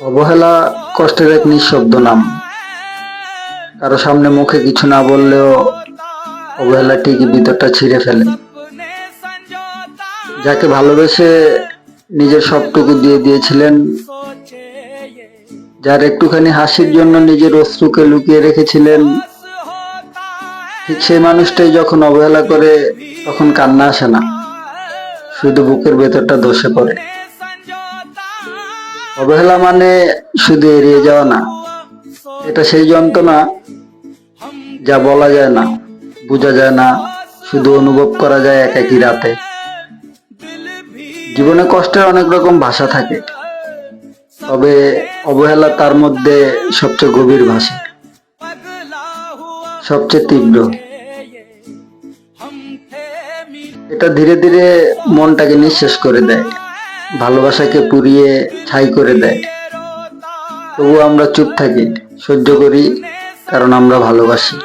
অবহেলা কষ্টের এক নিঃশব্দ নাম। কারো সামনে মুখে কিছু না বললেও অবহেলা ঠিকই ভিতরটা ছিঁড়ে ফেলে। যাকে ভালোবেসে নিজের সবটুকু দিয়ে দিয়েছিলেন, যার একটুখানি হাসির জন্য নিজের অশ্রুকে লুকিয়ে রেখেছিলেন, ঠিক সেই মানুষটাই যখন অবহেলা করে তখন কান্না আসে না, শুধু বুকের ভেতরটা ধসে পড়ে। অবহেলা মানে শুধু এড়িয়ে যাওয়া না, এটা সেই যন্ত্রণা যা বলা যায় না, বোঝা যায় না, শুধু অনুভব করা যায় একাকী রাতে। জীবনে কষ্টের অনেক রকম ভাষা থাকে, তবে অবহেলা তার মধ্যে সবচেয়ে গভীর ভাষা, সবচেয়ে তীব্র। এটা ধীরে ধীরে মনটাকে নিঃশেষ করে দেয়, ভালোবাসাকে পুড়িয়ে ছাই করে দেয়। তবু আমরা চুপ থাকি, সহ্য করি, কারণ আমরা ভালোবাসি।